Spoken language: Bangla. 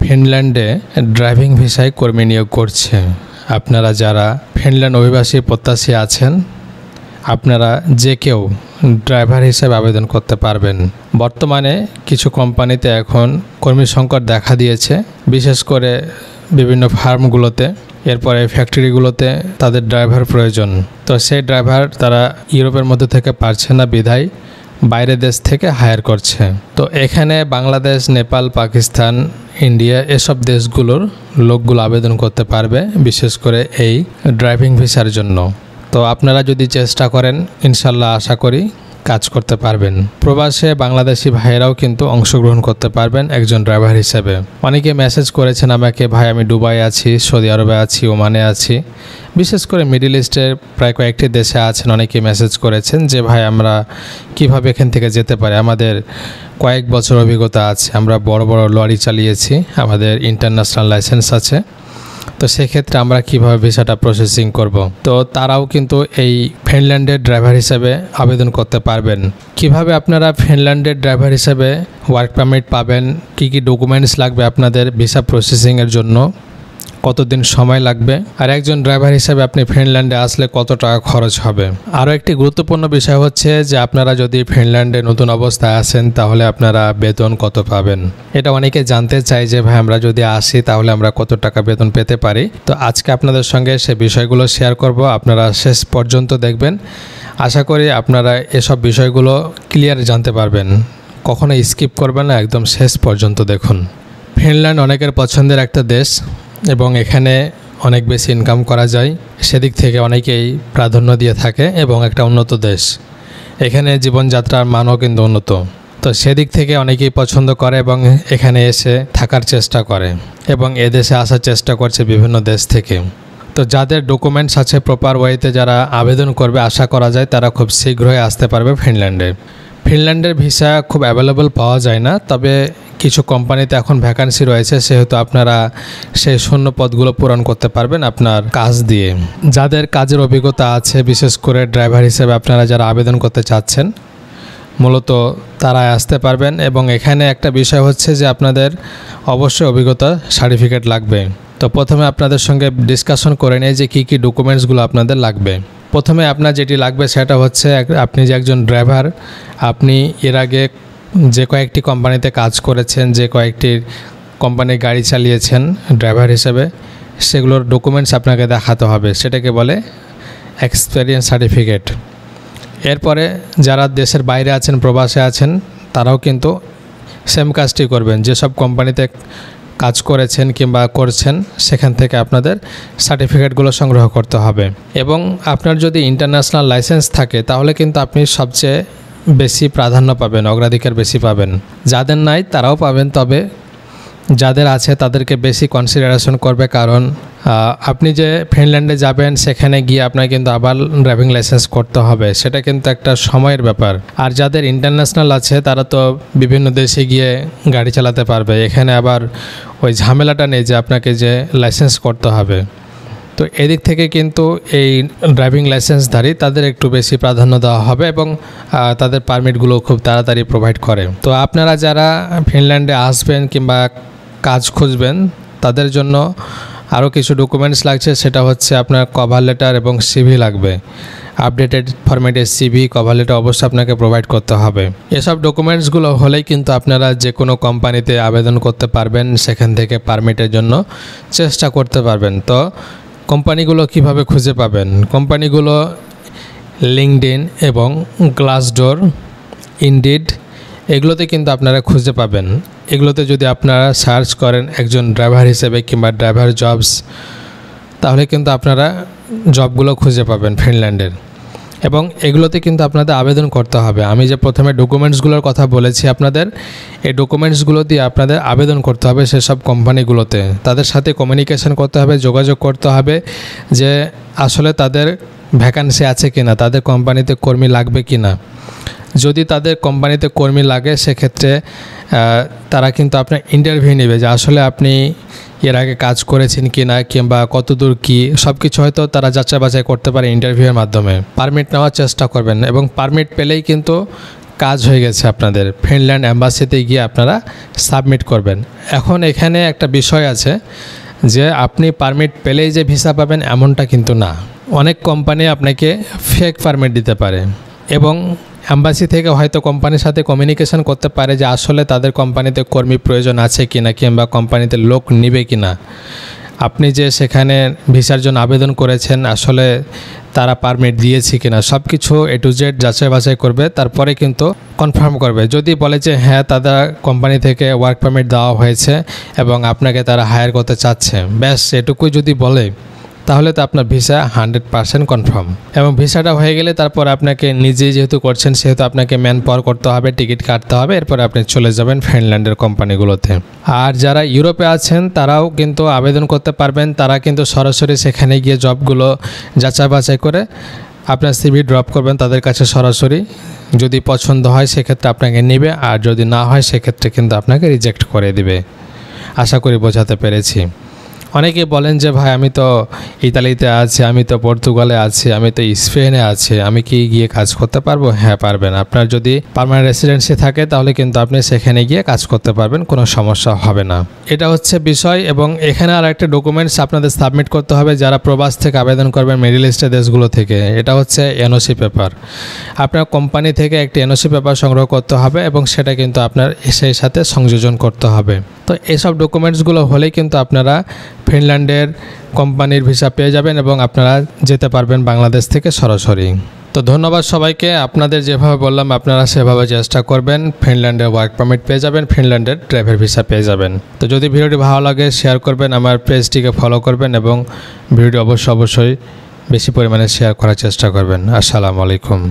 ফিনল্যান্ডে ড্রাইভিং ভিসায় কর্মী নিয়োগ করছে। আপনারা যারা ফিনল্যান্ড অভিবাসী প্রত্যাশী আছেন, আপনারা যে কেউ ড্রাইভার হিসেবে আবেদন করতে পারবেন। বর্তমানে কিছু কোম্পানিতে এখন কর্মী সংকট দেখা দিয়েছে, বিশেষ করে বিভিন্ন ফার্মগুলোতে, এরপরে ফ্যাক্টরিগুলোতে তাদের ড্রাইভার প্রয়োজন। তো সেই ড্রাইভার তারা ইউরোপের মধ্যে থেকে পারছে না, বিধায় বাইরের দেশ থেকে হায়ার করছে। তো এখানে বাংলাদেশ, নেপাল, পাকিস্তান, ইন্ডিয়া এসব দেশগুলোর লোকগুলো আবেদন করতে পারবে, বিশেষ করে এই ড্রাইভিং ভিসার জন্য। তো আপনারা যদি চেষ্টা করেন, ইনশাল্লাহ আশা করি কাজ করতে পারবেন। প্রবাসে বাংলাদেশি ভাইয়েরাও কিন্তু অংশগ্রহণ করতে পারবেন একজন ড্রাইভার হিসেবে। অনেকে মেসেজ করেছেন আমাকে, ভাই আমি দুবাই আছি, সৌদি আরবে আছি, ওমানে আছি, বিশেষ করে মিডল ইস্টের প্রায় কয়েকটি দেশে আছেন। অনেকে মেসেজ করেছেন যে ভাই আমরা কিভাবে এখান থেকে যেতে পারি, আমাদের কয়েক বছর অভিজ্ঞতা আছে, আমরা বড় বড় লরি চালিয়েছি, আমাদের ইন্টারন্যাশনাল লাইসেন্স আছে, তো সেক্ষেত্রে আমরা কিভাবে ভিসাটা প্রসেসিং করব। তো তারাও কিন্তু এই ফিনল্যান্ডের ড্রাইভার হিসেবে আবেদন করতে পারবেন। কিভাবে আপনারা ফিনল্যান্ডের ড্রাইভার হিসেবে ওয়ার্ক পারমিট পাবেন, কি কি ডকুমেন্টস লাগবে আপনাদের ভিসা প্রসেসিংয়ের জন্য, কতদিন সময় লাগবে, আর একজন ড্রাইভার হিসেবে আপনি ফিনল্যান্ডে আসলে কত টাকা খরচ হবে। আরও একটি গুরুত্বপূর্ণ বিষয় হচ্ছে যে আপনারা যদি ফিনল্যান্ডে নতুন অবস্থায় আসেন তাহলে আপনারা বেতন কত পাবেন। এটা অনেকে জানতে চায় যে ভাই আমরা যদি আসি তাহলে আমরা কত টাকা বেতন পেতে পারি। তো আজকে আপনাদের সঙ্গে সে বিষয়গুলো শেয়ার করব, আপনারা শেষ পর্যন্ত দেখবেন। আশা করি আপনারা এসব বিষয়গুলো ক্লিয়ার জানতে পারবেন, কখনো স্কিপ করবেন না, একদম শেষ পর্যন্ত দেখুন। ফিনল্যান্ড অনেকের পছন্দের একটা দেশ এবং এখানে অনেক বেশি ইনকাম করা যায়, সেদিক থেকে অনেকেই প্রাধান্য দিয়ে থাকে এবং একটা উন্নত দেশ। এখানে জীবনযাত্রার মানও কিন্তু উন্নত, তো সেদিক থেকে অনেকেই পছন্দ করে এবং এখানে এসে থাকার চেষ্টা করে এবং এদেশে আসার চেষ্টা করছে বিভিন্ন দেশ থেকে। তো যাদের ডকুমেন্টস আছে প্রপার ওয়েতে যারা আবেদন করবে, আশা করা যায় তারা খুব শীঘ্রই আসতে পারবে ফিনল্যান্ডে। ফিনল্যান্ডের ভিসা খুব অ্যাভেলেবল পাওয়া যায় না, তবে কিছু কোম্পানিতে এখন ভ্যাকান্সি রয়েছে, সেহেতু আপনারা সেই শূন্য পদগুলো পূরণ করতে পারবেন আপনার কাজ দিয়ে। যাদের কাজের অভিজ্ঞতা আছে, বিশেষ করে ড্রাইভার হিসেবে আপনারা যারা আবেদন করতে চাচ্ছেন, মূলত তারা আসতে পারবেন। এবং এখানে একটা বিষয় হচ্ছে যে আপনাদের অবশ্যই অভিজ্ঞতা সার্টিফিকেট লাগবে। তো প্রথমে আপনাদের সঙ্গে ডিসকাশন করে নিই যে কী কী ডকুমেন্টসগুলো আপনাদের লাগবে। প্রথমে আপনার যেটি লাগবে সেটা হচ্ছে আপনি যে একজন ড্রাইভার, আপনি এর আগে যে কয়েকটি কোম্পানিতে কাজ করেছেন, যে কয়েকটি কোম্পানির গাড়ি চালিয়েছেন ড্রাইভার হিসেবে, সেগুলোর ডকুমেন্টস আপনাকে দেখাতে হবে, সেটাকে বলে এক্সপিরিয়েন্স সার্টিফিকেট। এরপরে যারা দেশের বাইরে আছেন, প্রবাসে আছেন, তারাও কিন্তু সেম কাজটি করবেন। যেসব কোম্পানিতে কাজ করেছেন কিংবা করছেন সেখান থেকে আপনাদের সার্টিফিকেটগুলো সংগ্রহ করতে হবে। এবং আপনার যদি ইন্টারন্যাশনাল লাইসেন্স থাকে তাহলে কিন্তু আপনি সবচেয়ে বেশি প্রাধান্য পাবেন, অগ্রাধিকার বেশি পাবেন। যাদের নাই তারাও পাবেন, তবে যাদের আছে তাদেরকে বেশি কনসিডারেশন করবে, কারণ আপনি যে ফিনল্যান্ডে যাবেন সেখানে গিয়ে আপনাকে কিন্তু আবার ড্রাইভিং লাইসেন্স করতে হবে, সেটা কিন্তু একটা সময়ের ব্যাপার। আর যাদের ইন্টারন্যাশনাল আছে তারা তো বিভিন্ন দেশে গিয়ে গাড়ি চালাতে পারবে, এখানে আবার ওই ঝামেলাটা নেই যে আপনাকে যে লাইসেন্স করতে হবে। তো এদিক থেকে কিন্তু এই ড্রাইভিং লাইসেন্সধারী তাদের একটু বেশি প্রাধান্য দেওয়া হবে এবং তাদের পারমিটগুলো খুব তাড়াতাড়ি প্রোভাইড করে। তো আপনারা যারা ফিনল্যান্ডে আসবেন কিংবা কাজ খুঁজবেন তাদের জন্য আরও কিছু ডকুমেন্টস লাগছে, সেটা হচ্ছে আপনার কভার লেটার এবং সিভি লাগবে। আপডেটেড ফরম্যাটের সিভি, কভার লেটার অবশ্যই আপনাকে প্রোভাইড করতে হবে। এসব ডকুমেন্টসগুলো হলেই কিন্তু আপনারা যে কোনো কোম্পানিতে আবেদন করতে পারবেন, সেখান থেকে পারমিটের জন্য চেষ্টা করতে পারবেন। তো কোম্পানিগুলো কিভাবে খুঁজে পাবেন? কোম্পানিগুলো লিঙ্কডইন এবং গ্লাসডোর, ইনডিড এগুলোতে কিন্তু আপনারা খুঁজে পাবেন। এগুলোতে যদি আপনারা সার্চ করেন একজন ড্রাইভার হিসেবে কিংবা ড্রাইভার জবস, তাহলে কিন্তু আপনারা জবগুলো খুঁজে পাবেন ফিনল্যান্ডের। এবং এগুলোতে কিন্তু আপনাদের আবেদন করতে হবে। আমি যে প্রথমে ডকুমেন্টসগুলোর কথা বলেছি আপনাদের, এই ডকুমেন্টসগুলো দিয়ে আপনাদের আবেদন করতে হবে সেসব কোম্পানিগুলোতে। তাদের সাথে কমিউনিকেশন করতে হবে, যোগাযোগ করতে হবে যে আসলে তাদের ভ্যাকান্সি আছে কি না, তাদের কোম্পানিতে কর্মী লাগবে কি না। যদি তাদের কোম্পানিতে কর্মী লাগে সেক্ষেত্রে তারা কিন্তু আপনার ইন্টারভিউ নেবে যে আসলে আপনি এর আগে কাজ করেছেন কি না কিংবা কতদূর কী, সব কিছু হয়তো তারা যাচাই বাছাই করতে পারে ইন্টারভিউয়ের মাধ্যমে। পারমিট নেওয়ার চেষ্টা করবেন এবং পারমিট পেলেই কিন্তু কাজ হয়ে গেছে আপনাদের, ফিনল্যান্ড অ্যাম্বাসিতে গিয়ে আপনারা সাবমিট করবেন। এখন এখানে একটা বিষয় আছে যে আপনি পারমিট পেলেই যে ভিসা পাবেন এমনটা কিন্তু না। অনেক কোম্পানি আপনাকে ফেক পারমিট দিতে পারে এবং অ্যাম্বাসি থেকে হয়তো কোম্পানির সাথে কমিউনিকেশন করতে পারে যে আসলে তাদের কোম্পানিতে কর্মী প্রয়োজন আছে কিনা কিংবা কোম্পানিতে লোক নেবে কিনা, আপনি যে সেখানে ভিসার জন্য আবেদন করেছেন আসলে তারা পারমিট দিয়েছে কিনা, সব কিছু A to Z যাচাই বাছাই করবে, তারপরে কিন্তু কনফার্ম করবে। যদি বলে যে হ্যাঁ তাদের কোম্পানি থেকে ওয়ার্ক পারমিট দেওয়া হয়েছে এবং আপনাকে তারা হায়ার করতে চাচ্ছে, ব্যাস এটুকুই যদি বলে তাহলে তো আপনার ভিসা 100% কনফার্ম। এবং ভিসাটা হয়ে গেলে তারপর আপনাকে নিজেই যেহেতু করছেন সেহেতু আপনাকে ম্যান পাওয়ার করতে হবে, টিকিট কাটতে হবে, এরপরে আপনি চলে যাবেন ফিনল্যান্ডের কোম্পানিগুলোতে। আর যারা ইউরোপে আছেন তারাও কিন্তু আবেদন করতে পারবেন, তারা কিন্তু সরাসরি সেখানে গিয়ে জবগুলো যাচাই বাছাই করে আপনার সিভি ড্রপ করবেন তাদের কাছে সরাসরি। যদি পছন্দ হয় সেক্ষেত্রে আপনাকে নেবে, আর যদি না হয় সেক্ষেত্রে কিন্তু আপনাকে রিজেক্ট করে দিবে। আশা করি বোঝাতে পেরেছি। অনেকে বলেন যে ভাই আমি তো ইতালিতে আছি, আমি তো পর্তুগালে আছি, আমি তো স্পেনে আছি, আমি কি গিয়ে কাজ করতে পারবো? হ্যাঁ পারবেন। আপনার যদি পার্মানেন্ট রেসিডেন্সি থাকে তাহলে কিন্তু আপনি সেখানে গিয়ে কাজ করতে পারবেন, কোনো সমস্যা হবে না। এটা হচ্ছে বিষয়। এবং এখানে আর একটা ডকুমেন্টস আপনাদের সাবমিট করতে হবে যারা প্রবাস থেকে আবেদন করবেন মিডল ইস্টের দেশগুলো থেকে। এটা হচ্ছে এনওসি পেপার। আপনার কোম্পানি থেকে একটি এনওসি পেপার সংগ্রহ করতে হবে এবং সেটা কিন্তু আপনার সেই সাথে সংযোজন করতে হবে। তো এইসব ডকুমেন্টসগুলো হলেই কিন্তু আপনারা ফিনল্যান্ডের কোম্পানির ভিসা পেয়ে যাবেন এবং আপনারা যেতে পারবেন বাংলাদেশ থেকে সরাসরি। তো ধন্যবাদ সবাইকে। আপনাদের যেভাবে বললাম আপনারা সেভাবে চেষ্টা করবেন, ফিনল্যান্ডের ওয়ার্ক পারমিট পেয়ে যাবেন, ফিনল্যান্ডের ট্রাভেল ভিসা পেয়ে যাবেন। তো যদি ভিডিওটি ভালো লাগে শেয়ার করবেন, আমার পেজটিকে ফলো করবেন এবং ভিডিওটি অবশ্যই বেশি পরিমাণে শেয়ার করার চেষ্টা করবেন। আসসালামু আলাইকুম।